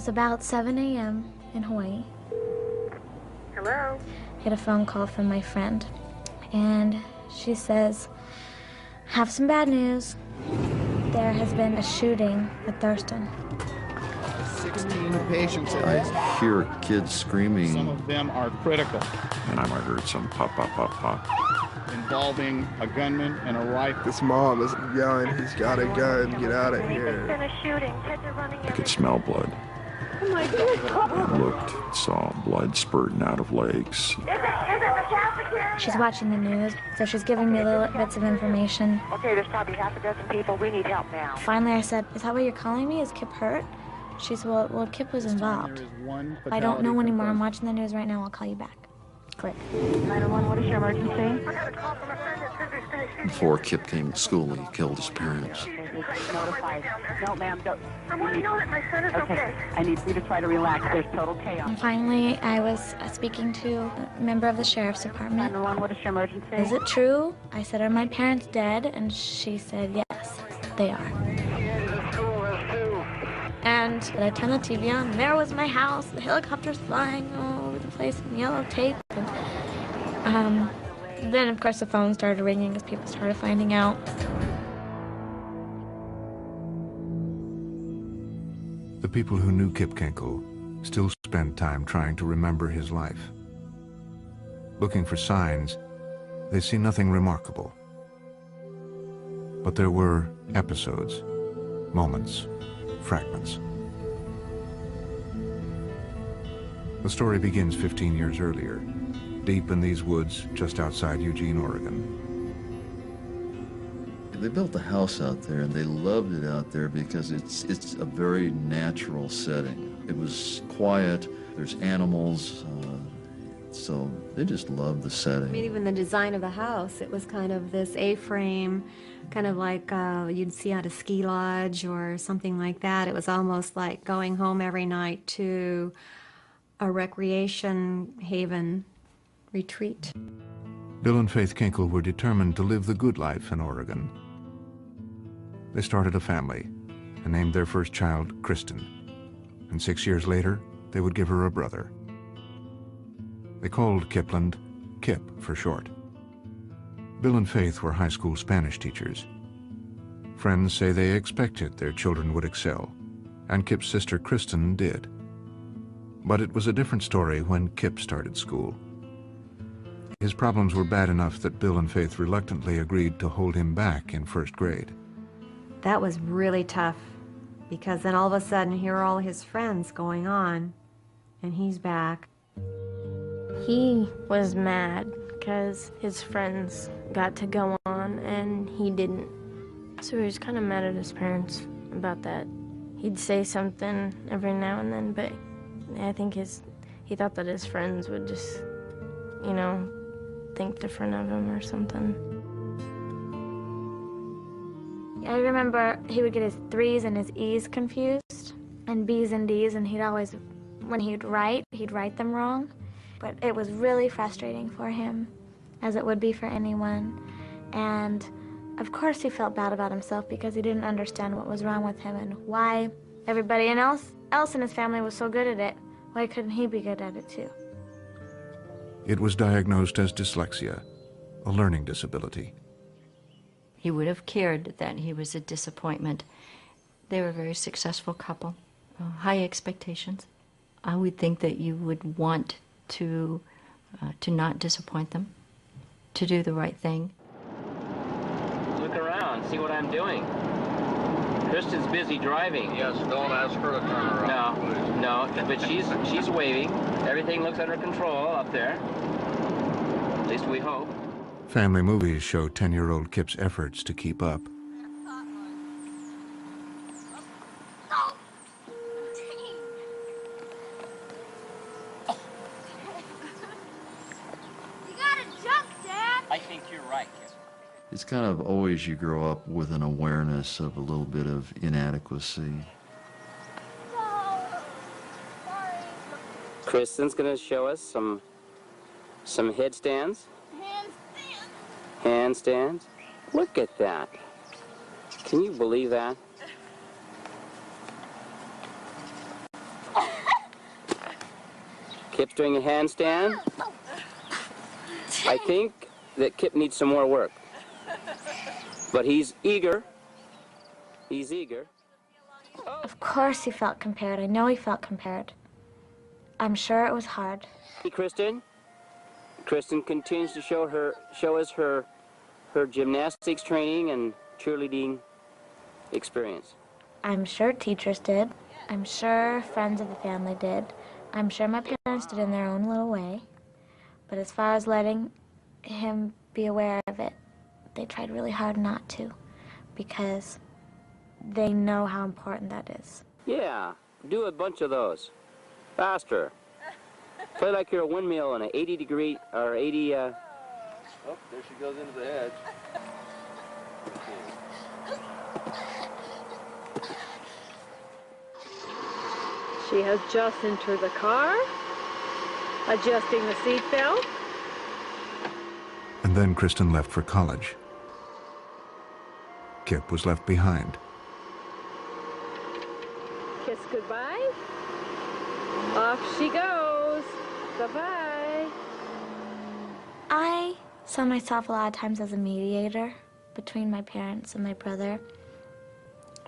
was about 7 a.m. in Hawaii. Hello? I get a phone call from my friend, and she says, have some bad news. There has been a shooting at Thurston. 16 patients. I hear kids screaming. Some of them are critical. And I heard some pop, pop, pop, pop. Involving a gunman and a rifle. This mom is yelling, he's got a gun, get out of here. There's been a shooting. Kids are running. I could smell blood. Oh my God. I looked, saw blood spurting out of legs. Is it the cafeteria? She's watching the news, so she's giving me little bits of information. Okay, there's probably half a dozen people. We need help now. Finally, I said, is that what you're calling me? Is Kip hurt? She said, well, Kip was involved. I don't know anymore. I'm watching the news right now. I'll call you back. Click. 911, what is your emergency? Before Kip came to school, he killed his parents. Notified. No, ma'am, don't. I want to know that my son is okay. I need you to try to relax. There's total chaos. And finally, I was speaking to a member of the sheriff's department. 911, what is your emergency? Is it true? I said, are my parents dead? And she said, yes, they are. And I turned the TV on, and there was my house, the helicopters flying all over the place, and yellow tape. And then, of course, the phone started ringing as people started finding out. The people who knew Kip Kinkel still spent time trying to remember his life. Looking for signs, they see nothing remarkable. But there were episodes, moments, fragments. The story begins 15 years earlier, deep in these woods just outside Eugene, Oregon. They built a house out there, and they loved it out there because it's a very natural setting. It was quiet, there's animals, so they just loved the setting. I mean, even the design of the house, it was kind of this A-frame, kind of like you'd see at a ski lodge or something like that. It was almost like going home every night to a recreation haven retreat. Bill and Faith Kinkel were determined to live the good life in Oregon. They started a family and named their first child Kristen. And 6 years later, they would give her a brother. They called Kipland Kip for short. Bill and Faith were high school Spanish teachers. Friends say they expected their children would excel, and Kip's sister Kristen did. But it was a different story when Kip started school. His problems were bad enough that Bill and Faith reluctantly agreed to hold him back in first grade. That was really tough, because then all of a sudden here are all his friends going on, and he's back. He was mad because his friends got to go on and he didn't. So he was kind of mad at his parents about that. He'd say something every now and then, but I think he thought that his friends would just, you know, think different of him or something. I remember he would get his 3's and his E's confused, and B's and D's, and he'd always, when he'd write them wrong. But it was really frustrating for him, as it would be for anyone. And of course he felt bad about himself because he didn't understand what was wrong with him and why everybody else in his family was so good at it. Why couldn't he be good at it too? It was diagnosed as dyslexia, a learning disability. He would have cared that he was a disappointment. They were a very successful couple, high expectations. I would think that you would want to not disappoint them, to do the right thing. Look around, see what I'm doing. Kristen's busy driving. Yes, don't ask her to turn around. No, but she's waving. Everything looks under control up there. At least we hope. Family movies show 10-year-old Kip's efforts to keep up. It's kind of always you grow up with an awareness of a little bit of inadequacy. Kristen's going to show us some headstands. Handstands. Look at that. Can you believe that? Kip's doing a handstand. I think that Kip needs some more work. But he's eager. He's eager. Of course he felt compared. I know he felt compared. I'm sure it was hard. Hey, Kristen. Kristen continues to show us her gymnastics training and cheerleading experience. I'm sure teachers did. I'm sure friends of the family did. I'm sure my parents did in their own little way. But as far as letting him be aware of it, they tried really hard not to, because they know how important that is. Yeah, do a bunch of those. Faster. Play like you're a windmill on an 80-degree, or 80, Oh, there she goes into the edge. She has just entered the car, adjusting the seatbelt. And then Kristen left for college. Kip was left behind. Kiss goodbye. Off she goes. Bye-bye. I saw myself a lot of times as a mediator between my parents and my brother.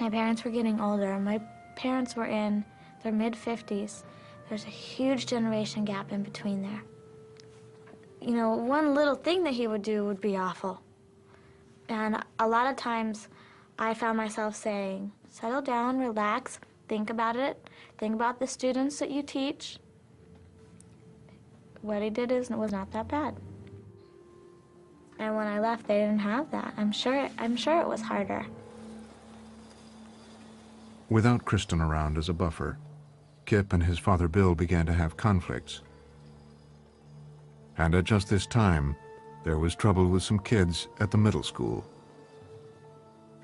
My parents were getting older. My parents were in their mid-50s. There's a huge generation gap in between there. You know, one little thing that he would do would be awful. And a lot of times I found myself saying, settle down, relax, think about it, think about the students that you teach. What he did was not that bad. And when I left, they didn't have that. I'm sure it was harder. Without Kristen around as a buffer, Kip and his father Bill began to have conflicts. And at just this time, there was trouble with some kids at the middle school.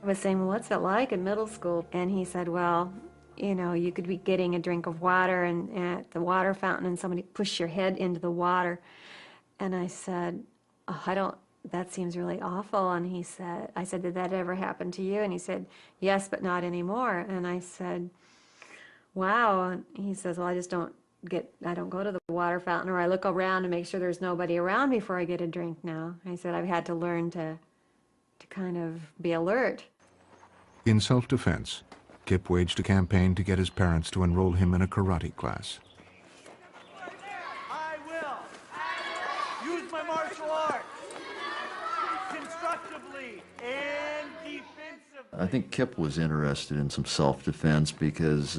I was saying, well, what's it like in middle school? And he said, well, you know, you could be getting a drink of water and at the water fountain and somebody push your head into the water. And I said, oh, that seems really awful. And he said, I said, did that ever happen to you? And he said, yes, but not anymore. And I said, wow. And he says, well, I don't go to the water fountain, or I look around to make sure there's nobody around before I get a drink now. I said, I've had to learn to kind of be alert. In self-defense, Kip waged a campaign to get his parents to enroll him in a karate class. I will use my martial arts constructively and defensively. I think Kip was interested in some self-defense because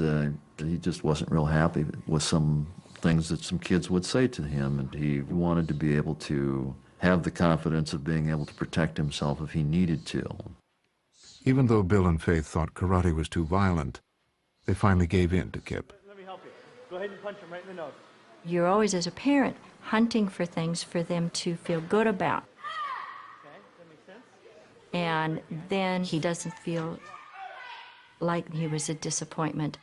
he just wasn't real happy with some things that some kids would say to him, and he wanted to be able to have the confidence of being able to protect himself if he needed to. Even though Bill and Faith thought karate was too violent, they finally gave in to Kip. Let me help you. Go ahead and punch him right in the nose. You're always, as a parent, hunting for things for them to feel good about. Okay, that makes sense. And then he doesn't feel like he was a disappointment.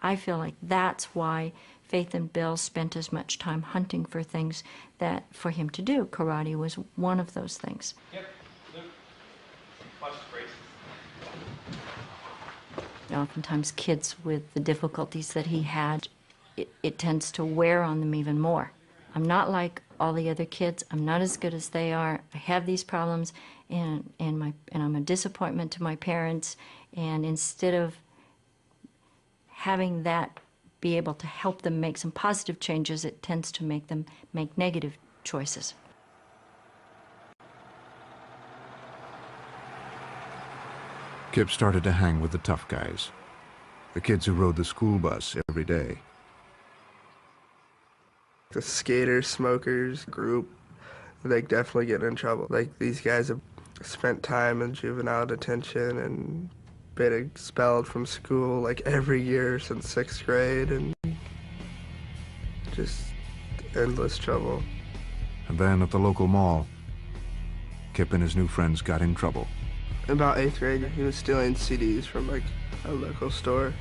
I feel like that's why Faith and Bill spent as much time hunting for things that for him to do. Karate was one of those things. Yep. Luke. Watch the braces. Oftentimes kids with the difficulties that he had, it tends to wear on them even more. I'm not like all the other kids. I'm not as good as they are. I have these problems, and I'm a disappointment to my parents. And instead of having that be able to help them make some positive changes, it tends to make them make negative choices. Kip started to hang with the tough guys, the kids who rode the school bus every day. The skaters, smokers group, they definitely get in trouble. Like, these guys have spent time in juvenile detention and been expelled from school like every year since 6th grade, and just endless trouble. And then at the local mall, Kip and his new friends got in trouble. In about 8th grade, he was stealing CDs from like a local store.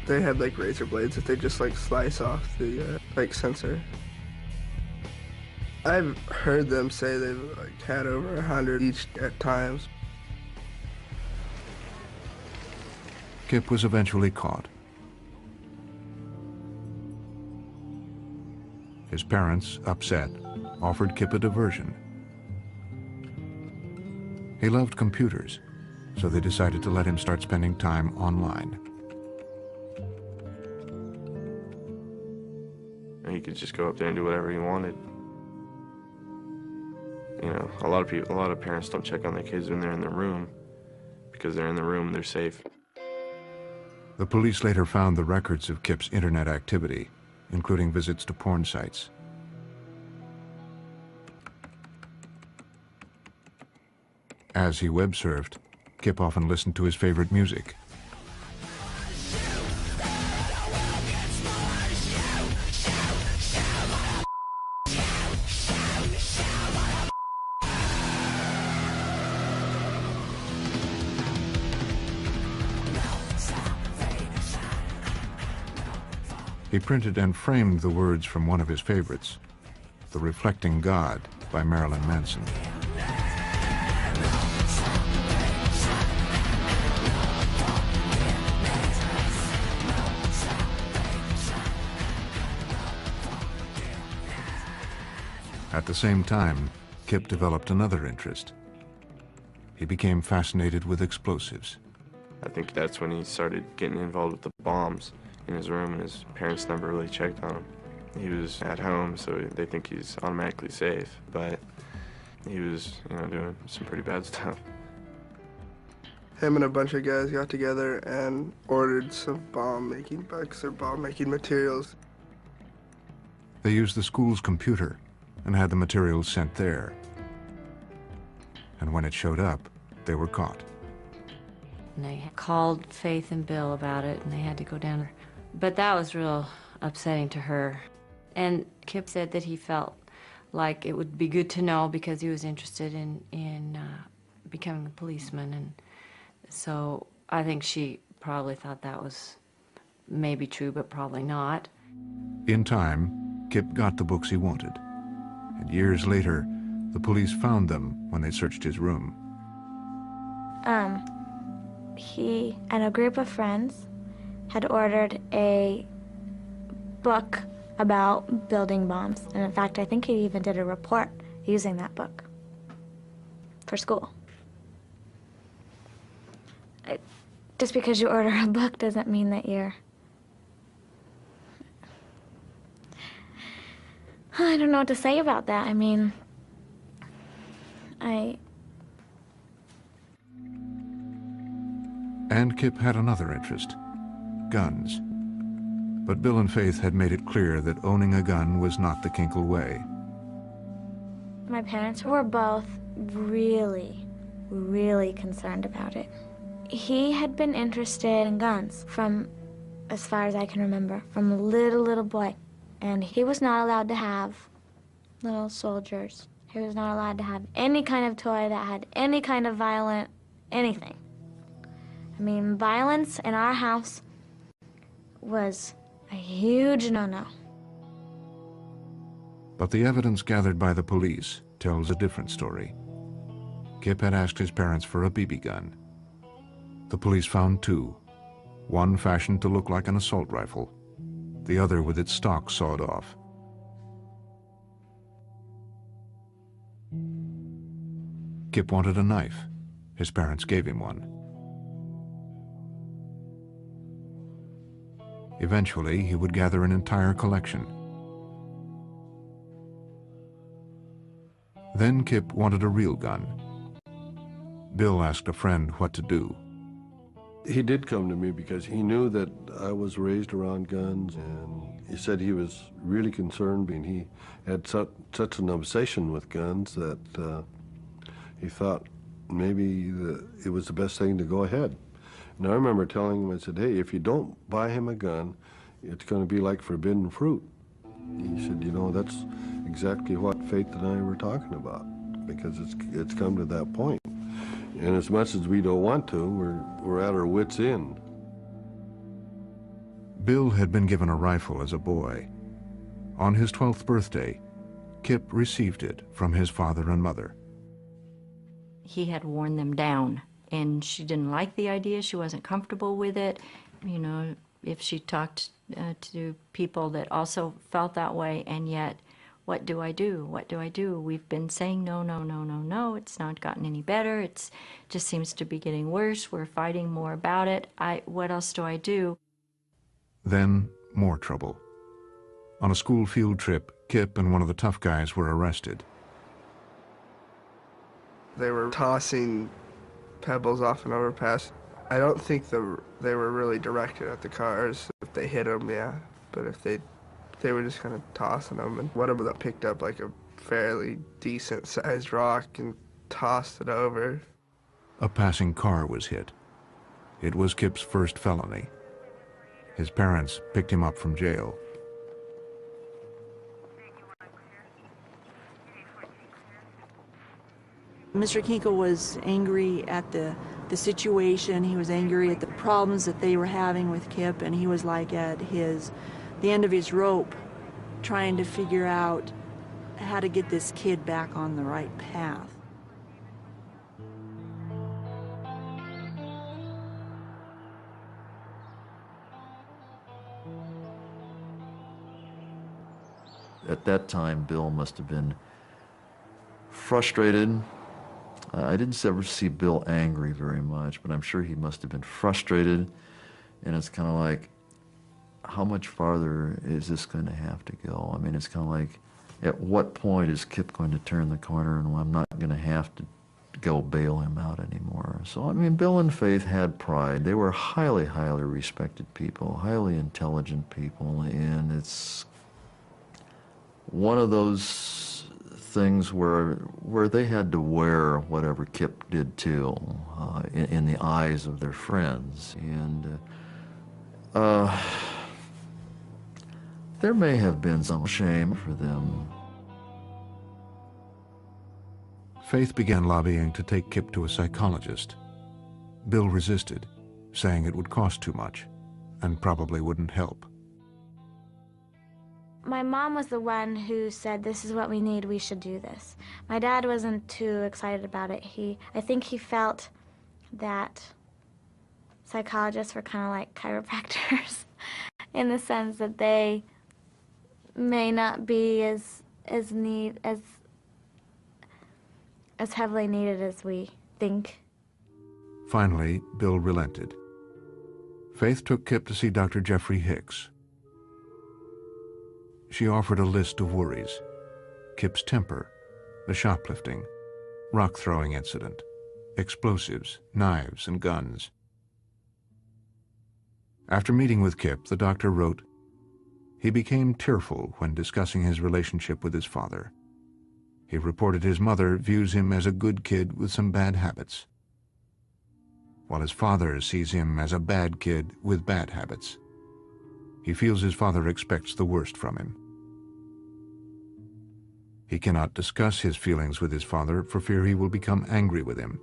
They had like razor blades that they just like slice off the like sensor. I've heard them say they've like had over 100 each at times. Kip was eventually caught. His parents, upset, offered Kip a diversion. He loved computers, so they decided to let him start spending time online. He could just go up there and do whatever he wanted. You know, a lot of parents don't check on their kids when they're in their room, because they're in the room, they're safe. The police later found the records of Kip's internet activity, including visits to porn sites. As he web surfed, Kip often listened to his favorite music. He printed and framed the words from one of his favorites, The Reflecting God by Marilyn Manson. At the same time, Kip developed another interest. He became fascinated with explosives. I think that's when he started getting involved with the bombs in his room, and his parents never really checked on him. He was at home, so they think he's automatically safe, but he was, you know, doing some pretty bad stuff. Him and a bunch of guys got together and ordered some bomb-making books or bomb-making materials. They used the school's computer and had the materials sent there. And when it showed up, they were caught. And they called Faith and Bill about it, and they had to go down. But that was real upsetting to her. And Kip said that he felt like it would be good to know because he was interested in becoming a policeman. And so I think she probably thought that was maybe true, but probably not. In time, Kip got the books he wanted. And years later, the police found them when they searched his room. He and a group of friends had ordered a book about building bombs. And in fact, I think he even did a report using that book for school. Just because you order a book doesn't mean that you're... I don't know what to say about that. I mean, And Kip had another interest, guns. But Bill and Faith had made it clear that owning a gun was not the Kinkel way. My parents were both really, really concerned about it. He had been interested in guns from, as far as I can remember, from a little boy. And he was not allowed to have little soldiers. He was not allowed to have any kind of toy that had any kind of violent anything. I mean, violence in our house was a huge no-no. But the evidence gathered by the police tells a different story. Kip had asked his parents for a BB gun. The police found two, one fashioned to look like an assault rifle, the other with its stock sawed off. Kip wanted a knife. His parents gave him one. Eventually, he would gather an entire collection. Then Kip wanted a real gun. Bill asked a friend what to do. He did come to me because he knew that I was raised around guns, and he said he was really concerned, and he had such an obsession with guns that he thought maybe it was the best thing to go ahead. And I remember telling him, I said, hey, if you don't buy him a gun, it's going to be like forbidden fruit. He said, you know, that's exactly what Faith and I were talking about, because it's come to that point. And as much as we don't want to, we're at our wits' end. Bill had been given a rifle as a boy. On his 12th birthday, Kip received it from his father and mother. He had worn them down and she didn't like the idea. She wasn't comfortable with it. You know, if she talked to people that also felt that way, and yet, what do I do? What do I do? We've been saying no, no, no, no, no. It's not gotten any better. It just seems to be getting worse. We're fighting more about it. What else do I do? Then more trouble. On a school field trip, Kip and one of the tough guys were arrested. They were tossing pebbles off an overpass. I don't think they were really directed at the cars. If they hit them, yeah. But if they were just kind of tossing them. And one of them picked up like a fairly decent-sized rock and tossed it over. A passing car was hit. It was Kip's first felony. His parents picked him up from jail. Mr. Kinkel was angry at the situation. He was angry at the problems that they were having with Kip, and he was like at the end of his rope, trying to figure out how to get this kid back on the right path. At that time, Bill must have been frustrated. I didn't ever see Bill angry very much, but I'm sure he must have been frustrated. And it's kind of like, how much farther is this going to have to go? I mean, it's kind of like, at what point is Kip going to turn the corner and I'm not going to have to go bail him out anymore? So, I mean, Bill and Faith had pride. They were highly, highly respected people, highly intelligent people, and it's one of those things where they had to wear whatever Kip did too, in the eyes of their friends. And there may have been some shame for them. Faith began lobbying to take Kip to a psychologist. Bill resisted, saying it would cost too much and probably wouldn't help. My mom was the one who said, this is what we need, we should do this. My dad wasn't too excited about it. I think he felt that psychologists were kind of like chiropractors in the sense that they may not be as heavily needed as we think. Finally, Bill relented. Faith took Kip to see Dr. Jeffrey Hicks. She offered a list of worries: Kip's temper, the shoplifting, rock-throwing incident, explosives, knives, and guns. After meeting with Kip, the doctor wrote, he became tearful when discussing his relationship with his father. He reported his mother views him as a good kid with some bad habits, while his father sees him as a bad kid with bad habits. He feels his father expects the worst from him. He cannot discuss his feelings with his father for fear he will become angry with him.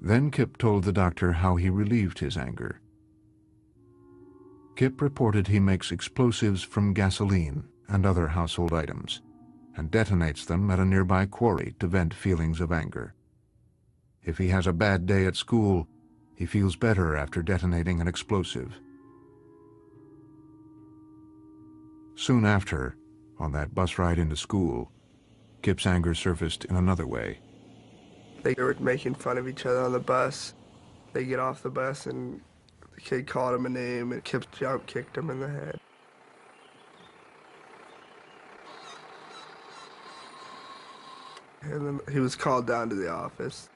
Then Kip told the doctor how he relieved his anger. Kip reported he makes explosives from gasoline and other household items and detonates them at a nearby quarry to vent feelings of anger. If he has a bad day at school, he feels better after detonating an explosive. Soon after, on that bus ride into school, Kip's anger surfaced in another way. They were making fun of each other on the bus. They get off the bus and the kid called him a name and Kip jump kicked him in the head. And then he was called down to the office.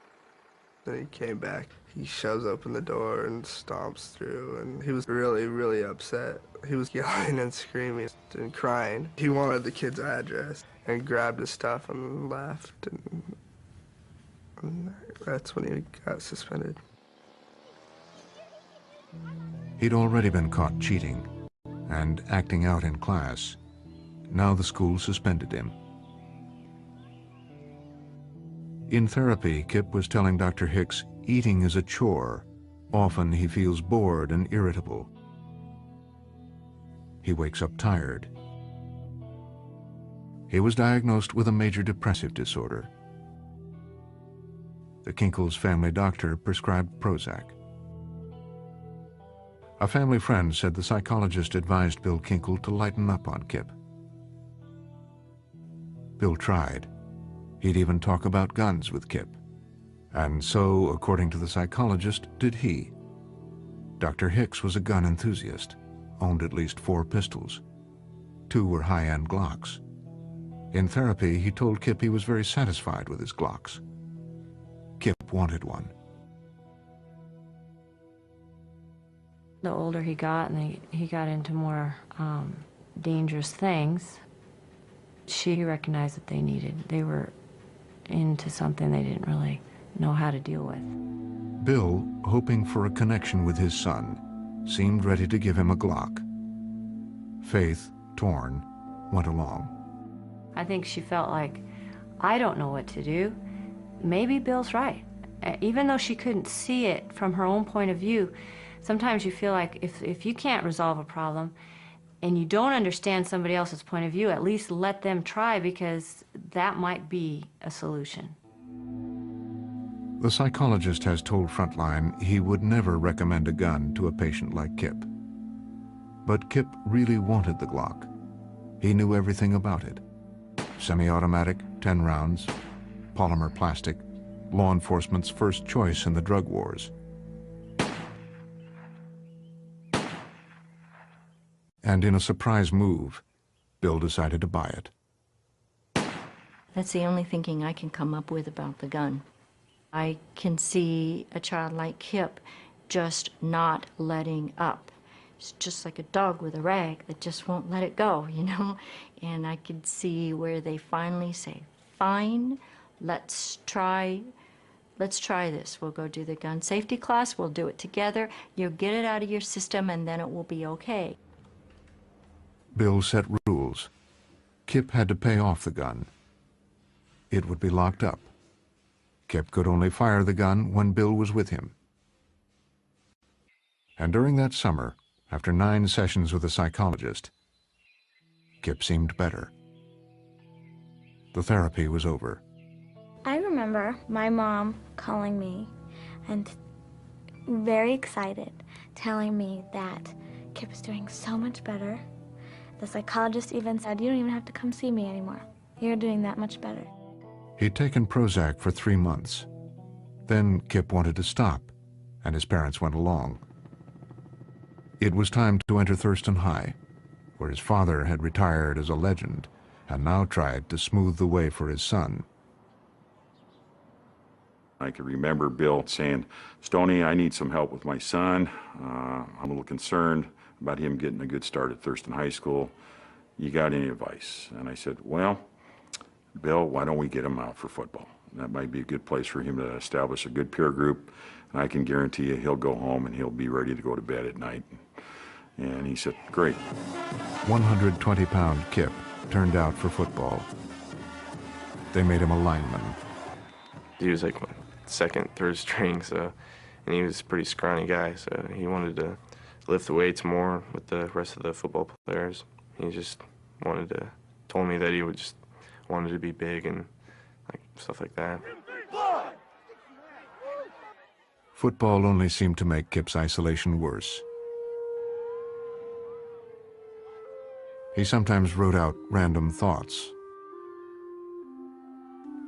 Then he came back. He shoves open the door and stomps through, and he was really, really upset. He was yelling and screaming and crying. He wanted the kid's address and grabbed his stuff and left, and that's when he got suspended. He'd already been caught cheating and acting out in class. Now the school suspended him. In therapy, Kip was telling Dr. Hicks eating is a chore. Often he feels bored and irritable. He wakes up tired. He was diagnosed with a major depressive disorder. the Kinkels' family doctor prescribed Prozac. A family friend said the psychologist advised Bill Kinkel to lighten up on Kip. Bill tried. He'd even talk about guns with Kip. And so, according to the psychologist, did he. Dr. Hicks was a gun enthusiast, owned at least 4 pistols. 2 were high-end Glocks. In therapy, he told Kip he was very satisfied with his Glocks. Kip wanted one. The older he got and he got into more dangerous things, she recognized that they were into something they didn't really know how to deal with. Bill, hoping for a connection with his son, seemed ready to give him a Glock. Faith, torn, went along. I think she felt like, I don't know what to do. Maybe Bill's right. Even though she couldn't see it from her own point of view, sometimes you feel like if you can't resolve a problem and you don't understand somebody else's point of view, at least let them try, because that might be a solution. The psychologist has told Frontline he would never recommend a gun to a patient like Kip. But Kip really wanted the Glock. He knew everything about it. Semi-automatic, 10 rounds, polymer plastic, law enforcement's first choice in the drug wars. And in a surprise move, Bill decided to buy it. That's the only thinking I can come up with about the gun. I can see a child like Kip just not letting up. It's just like a dog with a rag that just won't let it go, you know? And I could see where they finally say, fine, let's try this. We'll go do the gun safety class, we'll do it together, you'll get it out of your system, and then it will be okay. Bill set rules. Kip had to pay off the gun. It would be locked up. Kip could only fire the gun when Bill was with him. And during that summer, after 9 sessions with a psychologist, Kip seemed better. The therapy was over. I remember my mom calling me and very excited, telling me that Kip is doing so much better. The psychologist even said, you don't even have to come see me anymore. You're doing that much better. He'd taken Prozac for 3 months. Then Kip wanted to stop, and his parents went along. It was time to enter Thurston High, where his father had retired as a legend and now tried to smooth the way for his son. I can remember Bill saying, Stoney, I need some help with my son. I'm a little concerned about him getting a good start at Thurston High School. You got any advice? And I said, well, Bill, why don't we get him out for football? That might be a good place for him to establish a good peer group, and I can guarantee you he'll go home and he'll be ready to go to bed at night. And he said, great. 120-pound Kip turned out for football. They made him a lineman. He was like second, third string, and he was a pretty scrawny guy, so he wanted to lift the weights more with the rest of the football players. He just told me that he wanted to be big and stuff like that. Football only seemed to make Kip's isolation worse. He sometimes wrote out random thoughts.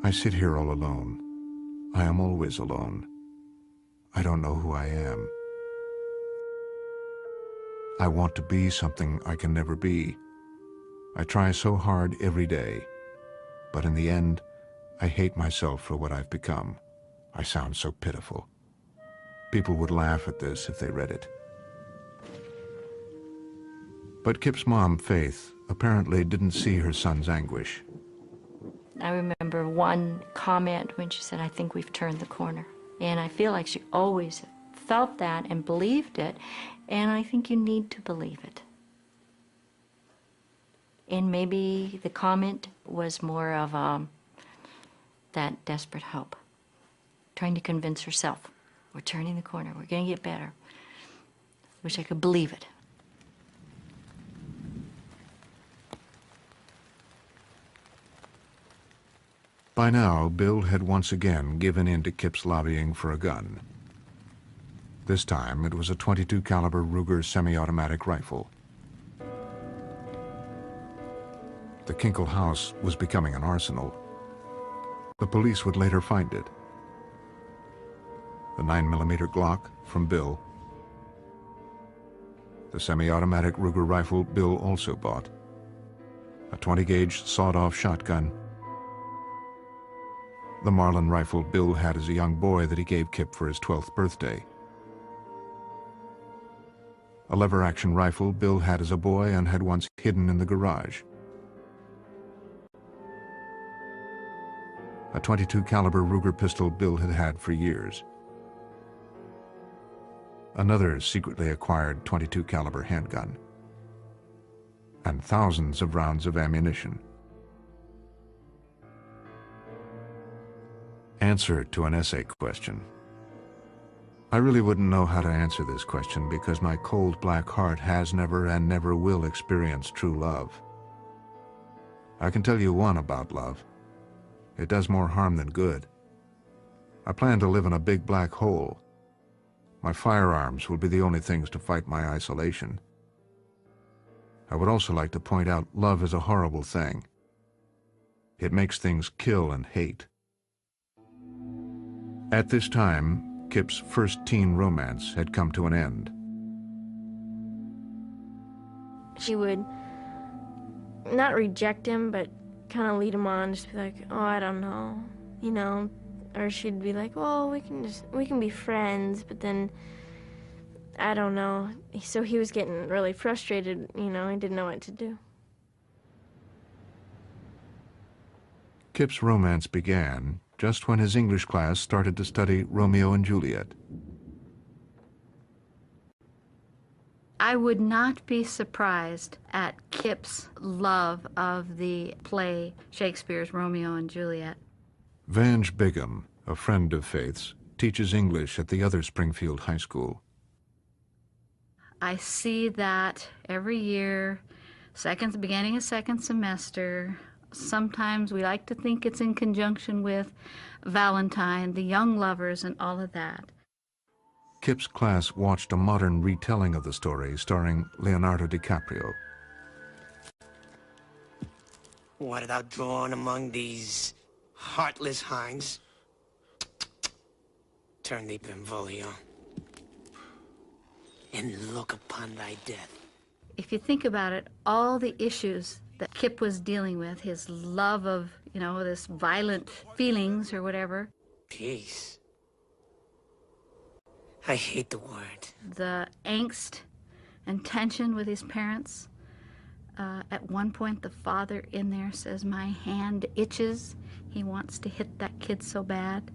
I sit here all alone. I am always alone. I don't know who I am. I want to be something I can never be. I try so hard every day, but in the end, I hate myself for what I've become. I sound so pitiful. People would laugh at this if they read it. But Kip's mom, Faith, apparently didn't see her son's anguish. I remember one comment when she said, I think we've turned the corner. And I feel like she always felt that and believed it, and I think you need to believe it. And maybe the comment was more of that desperate hope, trying to convince herself, we're turning the corner, we're going to get better. Wish I could believe it. By now, Bill had once again given in to Kip's lobbying for a gun. This time, it was a .22 caliber Ruger semi-automatic rifle. The Kinkel house was becoming an arsenal. The police would later find it. The 9mm Glock from Bill. The semi-automatic Ruger rifle Bill also bought. A 20-gauge sawed-off shotgun. The Marlin rifle Bill had as a young boy that he gave Kip for his 12th birthday. A lever-action rifle Bill had as a boy and had once hidden in the garage. A .22 caliber Ruger pistol Bill had had for years. Another secretly acquired .22 caliber handgun. And thousands of rounds of ammunition. Answer to an essay question. I really wouldn't know how to answer this question because my cold black heart has never and never will experience true love. I can tell you one about love. It does more harm than good. I plan to live in a big black hole. My firearms will be the only things to fight my isolation. I would also like to point out love is a horrible thing. It makes things kill and hate. At this time, Kip's first teen romance had come to an end. She would not reject him, but kind of lead him on, just be like, oh, I don't know, you know, or she'd be like, well, we can be friends, but then, I don't know. So he was getting really frustrated, you know, he didn't know what to do. Kip's romance began just when his English class started to study Romeo and Juliet. I would not be surprised at Kip's love of the play Shakespeare's Romeo and Juliet. Vange Bigham, a friend of Faith's, teaches English at the other Springfield high school. I see that every year, beginning of second semester. Sometimes we like to think it's in conjunction with Valentine, the young lovers, and all of that. Kip's class watched a modern retelling of the story starring Leonardo DiCaprio. What thou drawn among these heartless hinds? Turn thee Benvolio, and look upon thy death. If you think about it, all the issues that Kip was dealing with, his love of, you know, this violent feelings or whatever. Peace. I hate the word. The angst and tension with his parents. At one point, the father in there says, my hand itches. He wants to hit that kid so bad.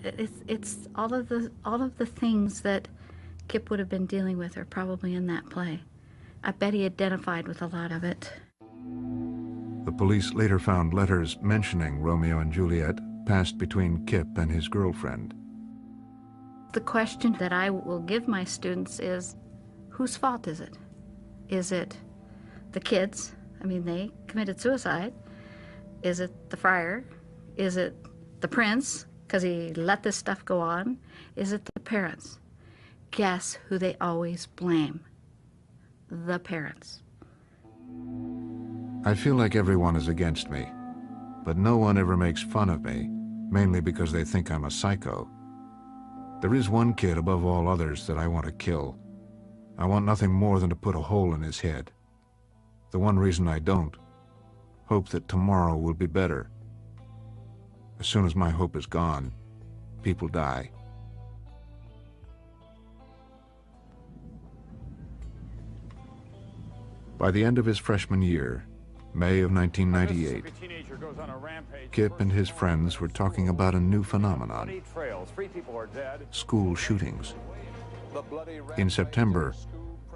It's all of the things that Kip would have been dealing with are probably in that play. I bet he identified with a lot of it. The police later found letters mentioning Romeo and Juliet passed between Kip and his girlfriend. The question that I will give my students is, whose fault is it? Is it the kids? I mean, they committed suicide. Is it the friar? Is it the prince, because he let this stuff go on? Is it the parents? Guess who they always blame? The parents. I feel like everyone is against me, but no one ever makes fun of me, mainly because they think I'm a psycho. There is one kid above all others that I want to kill. I want nothing more than to put a hole in his head. The one reason I don't, hope that tomorrow will be better. As soon as my hope is gone, people die. By the end of his freshman year, May of 1998, Kip and his friends were talking about a new phenomenon: school shootings. In September,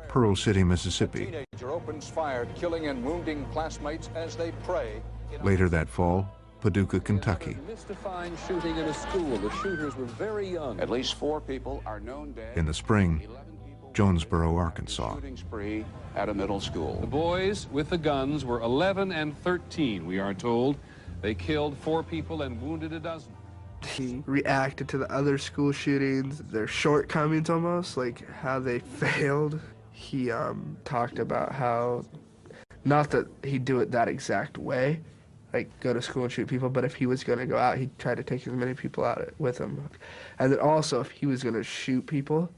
Pearl City, Mississippi. Teenager opens fire, killing and wounding classmates as they pray. Later that fall, Paducah, Kentucky. Mystifying shooting in a school. The shooters were very young. At least 4 people are known dead. In the spring, Jonesboro, Arkansas. Shooting spree at a middle school. The boys with the guns were 11 and 13, we are told. They killed 4 people and wounded a dozen. He reacted to the other school shootings, their shortcomings almost, like how they failed. He talked about how, not that he'd do it that exact way, like go to school and shoot people, but if he was going to go out, he'd try to take as many people out with him. And then also if he was going to shoot people,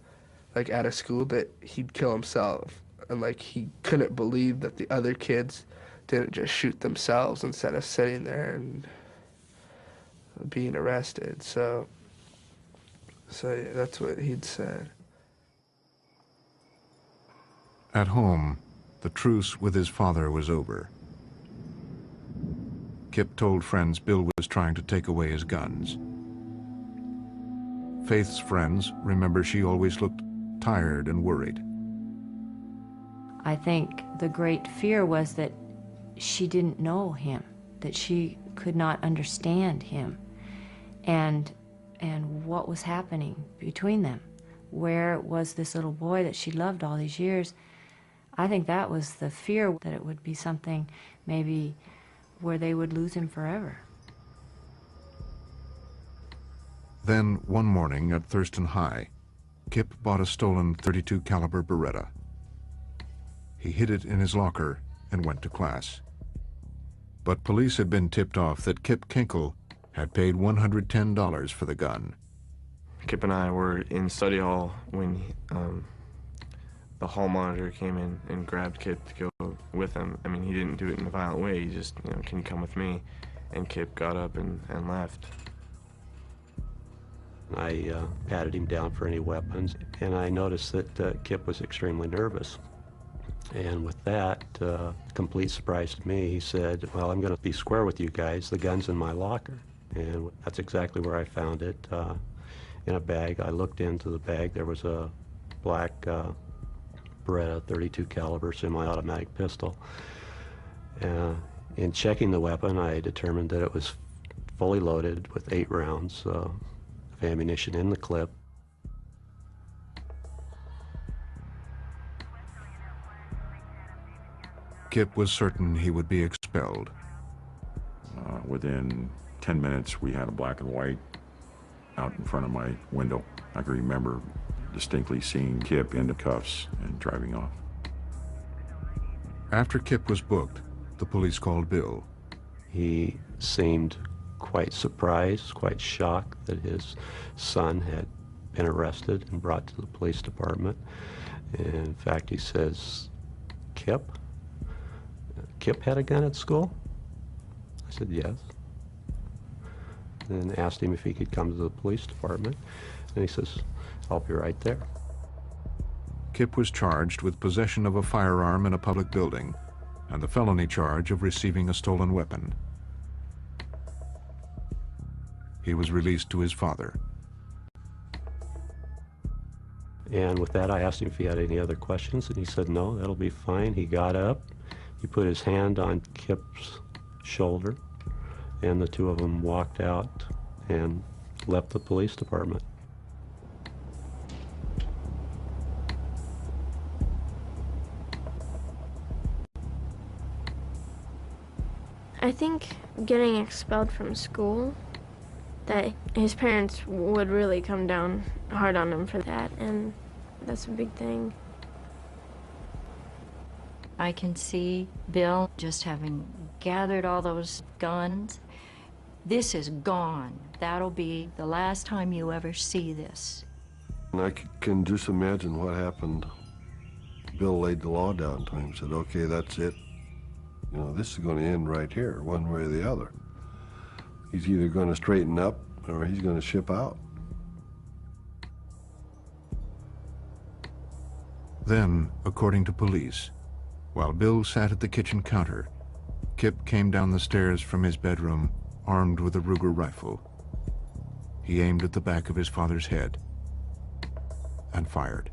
like at a school, that he'd kill himself. And like he couldn't believe that the other kids didn't just shoot themselves instead of sitting there and being arrested. So yeah, that's what he'd said. At home, the truce with his father was over. Kip told friends Bill was trying to take away his guns. Faith's friends remember she always looked tired and worried. I think the great fear was that she didn't know him, that she could not understand him, and what was happening between them. Where was this little boy that she loved all these years? I think that was the fear, that it would be something maybe where they would lose him forever. Then, one morning at Thurston High, Kip bought a stolen .32 caliber Beretta. He hid it in his locker and went to class. But police had been tipped off that Kip Kinkel had paid $110 for the gun. Kip and I were in study hall when the hall monitor came in and grabbed Kip to go with him. I mean, he didn't do it in a violent way. He just, can you come with me? And Kip got up and left. I patted him down for any weapons, and I noticed that Kip was extremely nervous. And with that, complete surprise to me, he said, well, I'm going to be square with you guys. The gun's in my locker. And that's exactly where I found it, in a bag. I looked into the bag. There was a black Beretta .32 caliber semi-automatic pistol. In checking the weapon, I determined that it was fully loaded with 8 rounds of ammunition in the clip. Kip was certain he would be expelled. Within 10 minutes, we had a black and white out in front of my window. I can remember distinctly seeing Kip in the cuffs and driving off. After Kip was booked, the police called Bill. He seemed quite surprised, quite shocked that his son had been arrested and brought to the police department. And in fact, he says, Kip had a gun at school? I said, yes. And asked him if he could come to the police department. And he says, I'll be right there. Kip was charged with possession of a firearm in a public building and the felony charge of receiving a stolen weapon. He was released to his father. And with that, I asked him if he had any other questions, and he said, no, that'll be fine. He got up, he put his hand on Kip's shoulder, and the two of them walked out and left the police department. I think getting expelled from school, that his parents would really come down hard on him for that, and that's a big thing. I can see Bill just having gathered all those guns. This is gone. That'll be the last time you ever see this. And I can just imagine what happened. Bill laid the law down to him and said, okay, that's it. This is going to end right here, one way or the other. He's either going to straighten up or he's going to ship out. Then, according to police, while Bill sat at the kitchen counter, Kip came down the stairs from his bedroom armed with a Ruger rifle. He aimed at the back of his father's head and fired.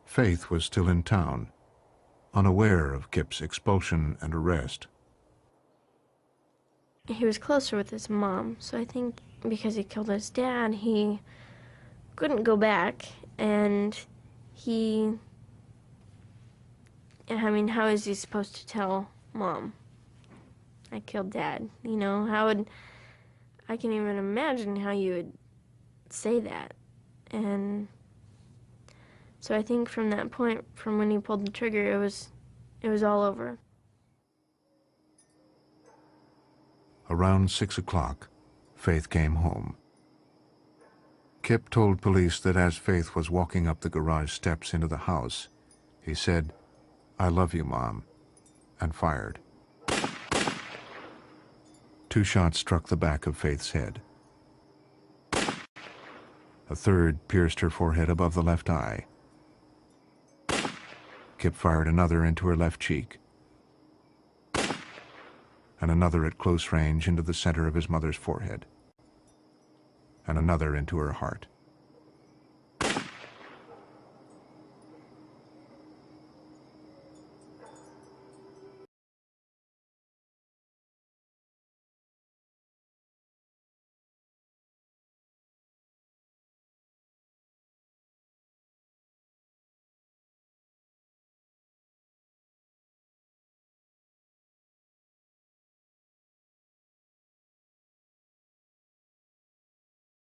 Faith was still in town, unaware of Kip's expulsion and arrest. he was closer with his mom. So I think because he killed his dad, he couldn't go back, and I mean, how is he supposed to tell Mom, I killed Dad? You know, I can even imagine how you would say that. And so I think from that point, from when he pulled the trigger, it was all over. Around 6 o'clock, Faith came home. Kip told police that as Faith was walking up the garage steps into the house, he said, "I love you, Mom," and fired. 2 shots struck the back of Faith's head. A third pierced her forehead above the left eye. Kip fired another into her left cheek, and another at close range into the center of his mother's forehead, and another into her heart.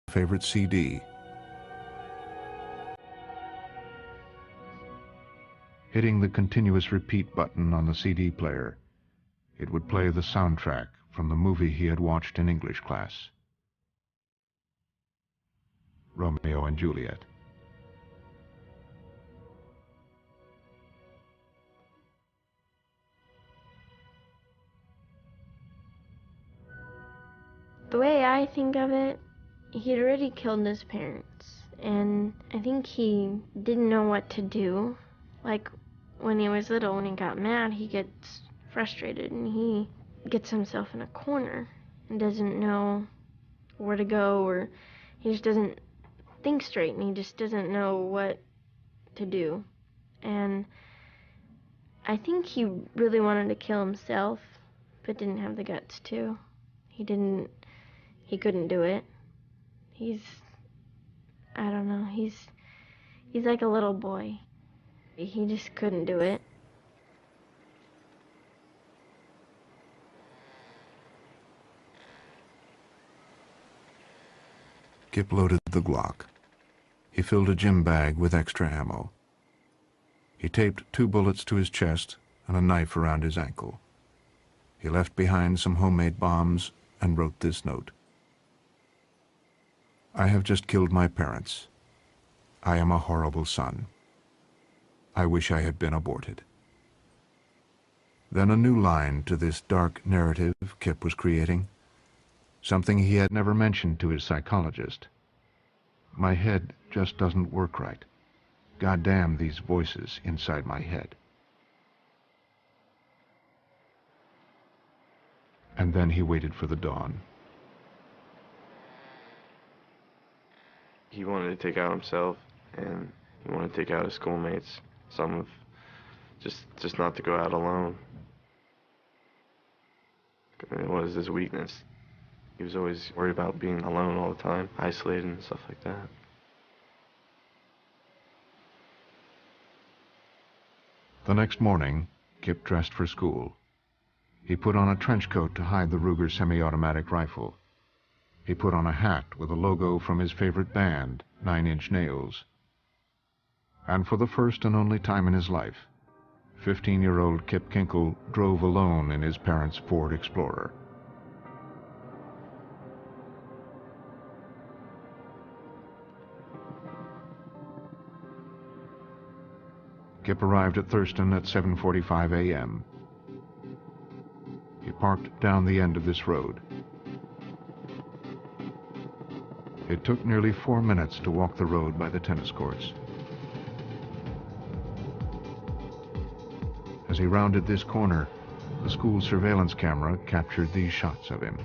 Favorite CD. Hitting the continuous repeat button on the CD player, it would play the soundtrack from the movie he had watched in English class, Romeo and Juliet. The way I think of it, he'd already killed his parents, and I think he didn't know what to do. Like, when he was little, when he got mad, he gets frustrated, and he gets himself in a corner and doesn't know where to go, or he just doesn't think straight, and he just doesn't know what to do. And I think he really wanted to kill himself, but didn't have the guts to. He couldn't do it. I don't know, he's like a little boy. He just couldn't do it. Kip loaded the Glock. He filled a gym bag with extra ammo. He taped 2 bullets to his chest and a knife around his ankle. He left behind some homemade bombs and wrote this note: "I have just killed my parents. I am a horrible son. I wish I had been aborted." Then a new line to this dark narrative Kip was creating, something he had never mentioned to his psychologist. "My head just doesn't work right. God damn these voices inside my head." And then he waited for the dawn. He wanted to take out himself, and he wanted to take out his schoolmates. Some of just not to go out alone. It was his weakness. He was always worried about being alone all the time, isolated and stuff like that. The next morning, Kip dressed for school. He put on a trench coat to hide the Ruger semi-automatic rifle. He put on a hat with a logo from his favorite band, 9 Inch Nails. And for the first and only time in his life, 15-year-old Kip Kinkel drove alone in his parents' Ford Explorer. Kip arrived at Thurston at 7:45 a.m. He parked down the end of this road. It took nearly 4 minutes to walk the road by the tennis courts. As he rounded this corner, the school surveillance camera captured these shots of him.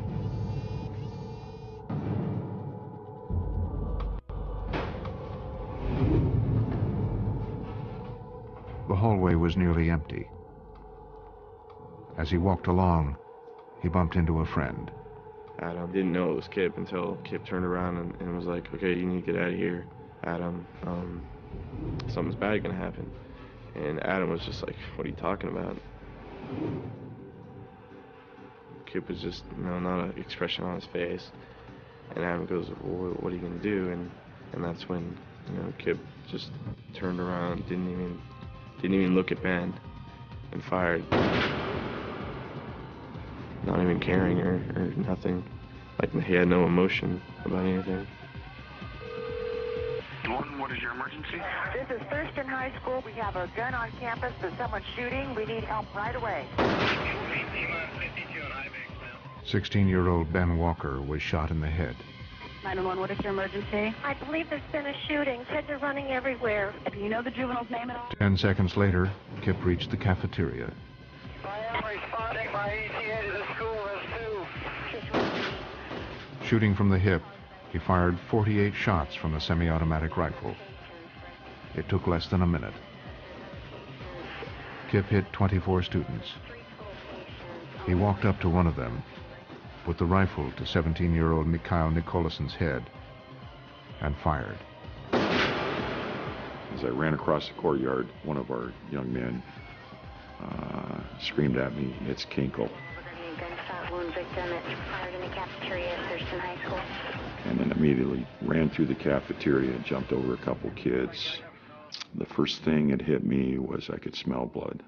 The hallway was nearly empty. As he walked along, he bumped into a friend. Adam didn't know it was Kip until Kip turned around and was like, okay, you need to get out of here, Adam. Something's bad gonna happen. And Adam was just like, what are you talking about? Kip was just, not an expression on his face. And Adam goes, well, what are you gonna do? And that's when, Kip just turned around, didn't even look at Ben, and fired. Not even caring or nothing. Like, he had no emotion about anything. What is your emergency? This is Thurston High School. We have a gun on campus that someone's shooting. We need help right away. 16-year-old Ben Walker was shot in the head. 911, what is your emergency? I believe there's been a shooting. Kids are running everywhere. Do you know the juvenile's name at all? 10 seconds later, Kip reached the cafeteria. I am responding. My ETA to the school is 2. Shooting from the hip, he fired 48 shots from the semi-automatic rifle. It took less than a minute. Kip hit 24 students. He walked up to one of them, put the rifle to 17-year-old Mikhail Nicolason's head, and fired. As I ran across the courtyard, one of our young men screamed at me, "It's Kinkel." Gunshot wound victim. It's fired in the cafeteria at Thurston High School. And then immediately ran through the cafeteria and jumped over a couple kids. The first thing that hit me was I could smell blood.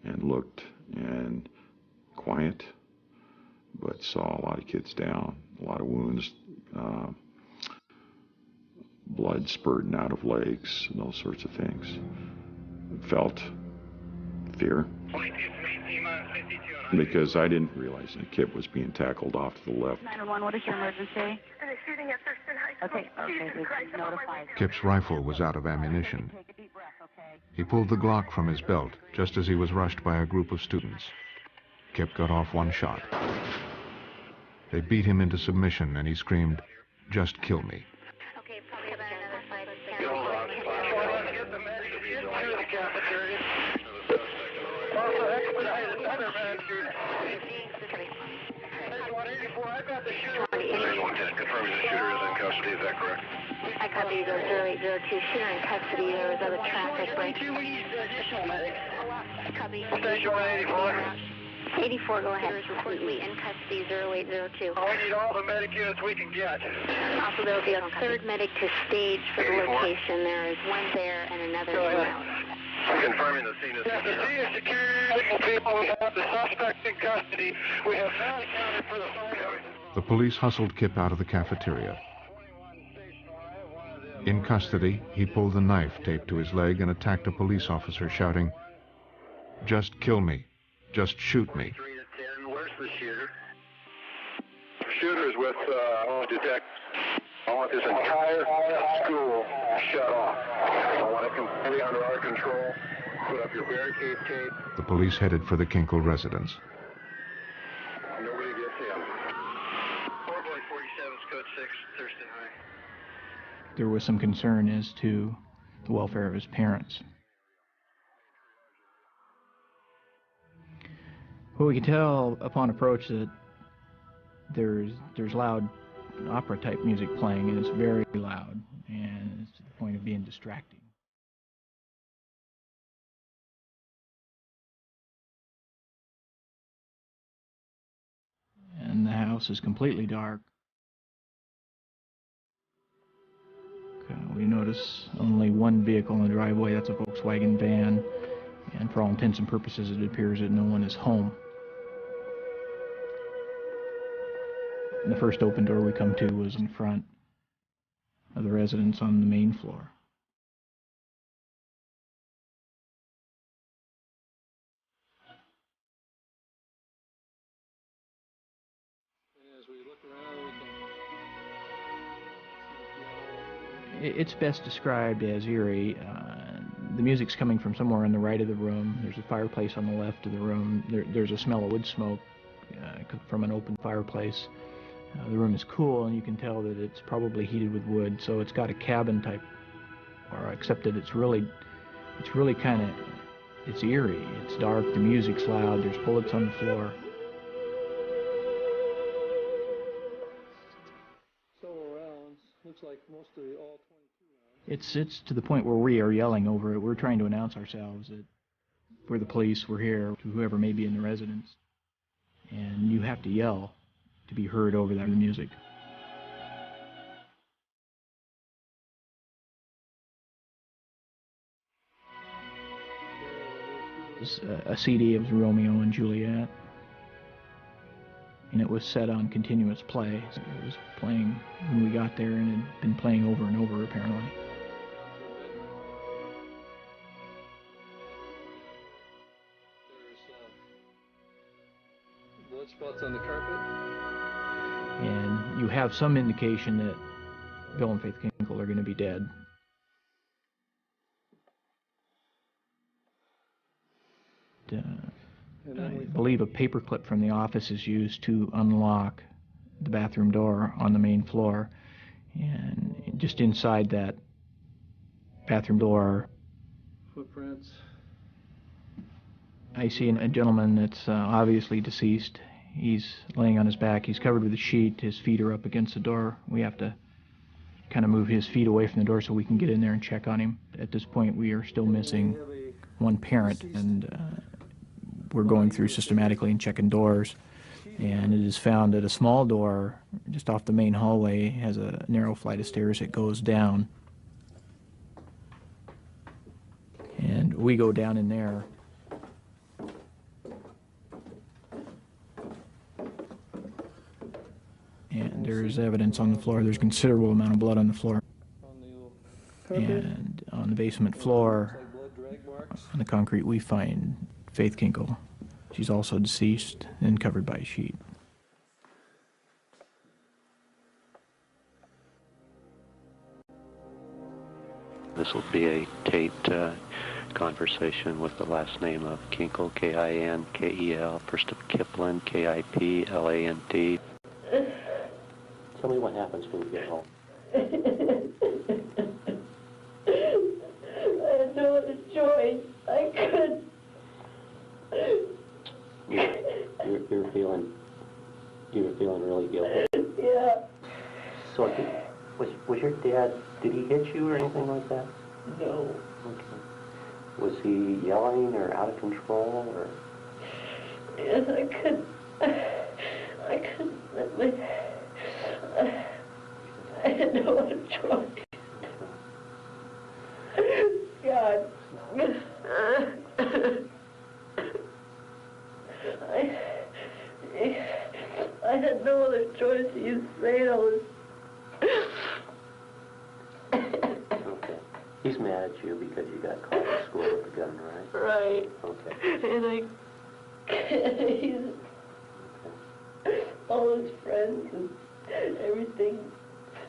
And looked, and quiet, but saw a lot of kids down, a lot of wounds, blood spurting out of legs, and those sorts of things. Felt fear, because I didn't realize that Kip was being tackled off to the left. 911, what is your emergency? And a shooting at Thurston High School. Okay, notified. Kip's rifle was out of ammunition. He pulled the Glock from his belt just as he was rushed by a group of students. Kip got off one shot. They beat him into submission and he screamed, "Just kill me." Okay, probably about another 5 to 10. Also expedite another man shooting. I've got the shooter. Confirming the shooter is in custody, is that correct? I copy you, 0802. Shooter in custody. There was other traffic. We need additional medics. Copy. Station 184. 84, go ahead. Reportedly in custody, 0802. We need all the medic units we can get. Also, there will be a third medic to stage for the location. There is one there and another out. Confirming the scene is secure. The scene is secure. People, we have the suspect in custody. We have not accounted for the fire. The police hustled Kip out of the cafeteria. In custody, he pulled the knife taped to his leg and attacked a police officer, shouting, "Just kill me. Just shoot me." 3 to 10. Where's the shooter? The shooter is with, I want this entire school shut off. I want it completely under our control. Put up your barricade tape. The police headed for the Kinkel residence. Nobody gets in. 447, code 6, Thurston High. There was some concern as to the welfare of his parents. Well, we could tell upon approach that there's loud opera-type music playing, and it's very loud, and it's to the point of being distracting. And the house is completely dark. We notice only one vehicle in the driveway. That's a Volkswagen van, and for all intents and purposes, it appears that no one is home. And the first open door we come to was in front of the residence on the main floor. As we look around, It's best described as eerie. The music's coming from somewhere on the right of the room. There's a fireplace on the left of the room. There's a smell of wood smoke from an open fireplace. The room is cool, and you can tell that it's probably heated with wood, so it's got a cabin type, or except that it's really kind of, it's eerie. It's dark, the music's loud, there's bullets on the floor. looks like most of the all 22 rounds. It's to the point where we are yelling over it. We're trying to announce ourselves that we're the police, we're here, to whoever may be in the residence. And you have to yell to be heard over that music. It's a CD of Romeo and Juliet, and it was set on continuous play. So it was playing when we got there, and it had been playing over and over, apparently. There's blood spots on the carpet. And you have some indication that Bill and Faith Kinkel are going to be dead. I believe a paperclip from the office is used to unlock the bathroom door on the main floor. And just inside that bathroom door, Footprints. I see a gentleman that's obviously deceased. He's laying on his back. He's covered with a sheet. His feet are up against the door. We have to kind of move his feet away from the door so we can get in there and check on him. At this point, we are still missing one parent, and we're going through systematically and checking doors. And it is found that a small door just off the main hallway has a narrow flight of stairs that goes down. And we go down in there. And there's evidence on the floor. There's a considerable amount of blood on the floor. And on the basement floor, on the concrete, we find Faith Kinkel. She's also deceased and covered by a sheet. This will be a taped conversation with the last name of Kinkel, K-I-N-K-E-L, first of Kipland, K-I-P-L-A-N-D. Tell me what happens when you get home. I had no other choice. I couldn't. You were feeling really guilty. Yeah. So was your dad, did he hit you or anything like that? No. Okay. Was he yelling or out of control or? Yes, I couldn't let my... I had no other choice. God. I had no other choice. He was saying all this. Okay. He's mad at you because you got caught at school with a gun, right? Right. Okay. And he's all his friends and everything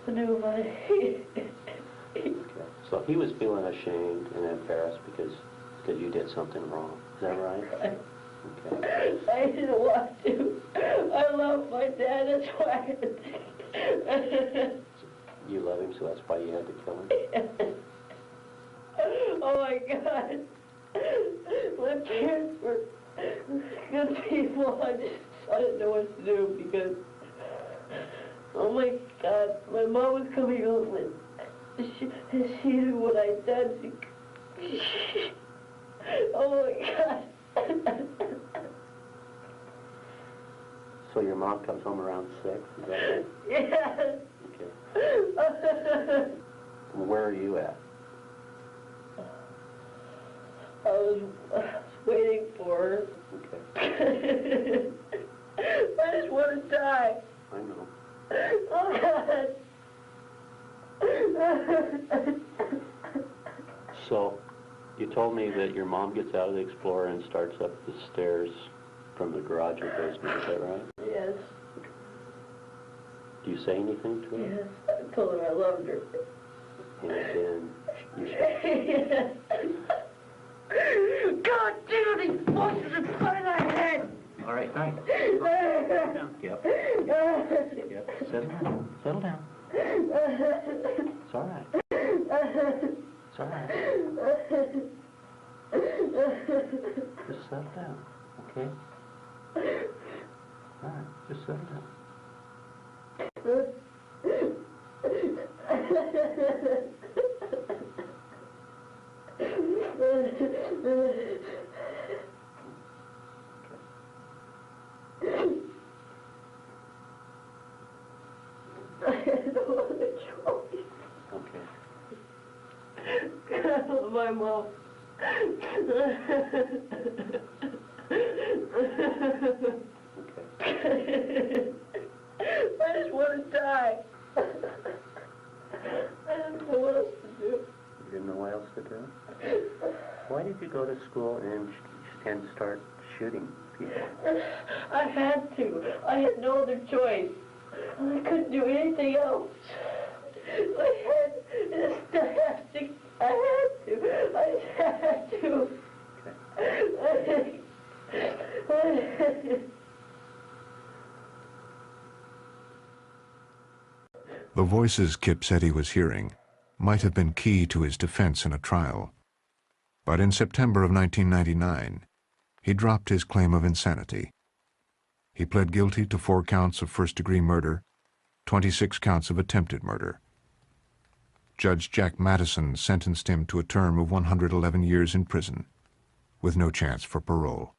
knew about it. Okay. So he was feeling ashamed and embarrassed because you did something wrong. Is that right? Right. Okay. I didn't want to. I love my dad, that's why I had to. You love him, so that's why you had to kill him? Oh my God. My parents were good people. I didn't know what to do because, oh my God, my mom was coming home and she knew what I did. Oh my God. So your mom comes home around 6, is that right? Yes. Okay. Where are you at? I was waiting for her. Okay. I just want to die. I know. Oh, God. So, you told me that your mom gets out of the Explorer and starts up the stairs from the garage or basement, is that right? Yes. Do you say anything to her? Yes. I told her I loved her. And then you Yes. God damn these voices in front of my head. All right, Settle down. Yep. Yep. Settle down. It's all right. It's all right. Just settle down, okay? All right, just settle down. I had no other choice. Okay. I love my mom. I just want to die. I don't know what else to do. You didn't know what else to do? Why did you go to school and start shooting people? I had to. I had no other choice. I couldn't do anything else. I had to. I just had to. The voices Kip said he was hearing might have been key to his defense in a trial. But in September of 1999, he dropped his claim of insanity. He pled guilty to 4 counts of first-degree murder, 26 counts of attempted murder. Judge Jack Madison sentenced him to a term of 111 years in prison, with no chance for parole.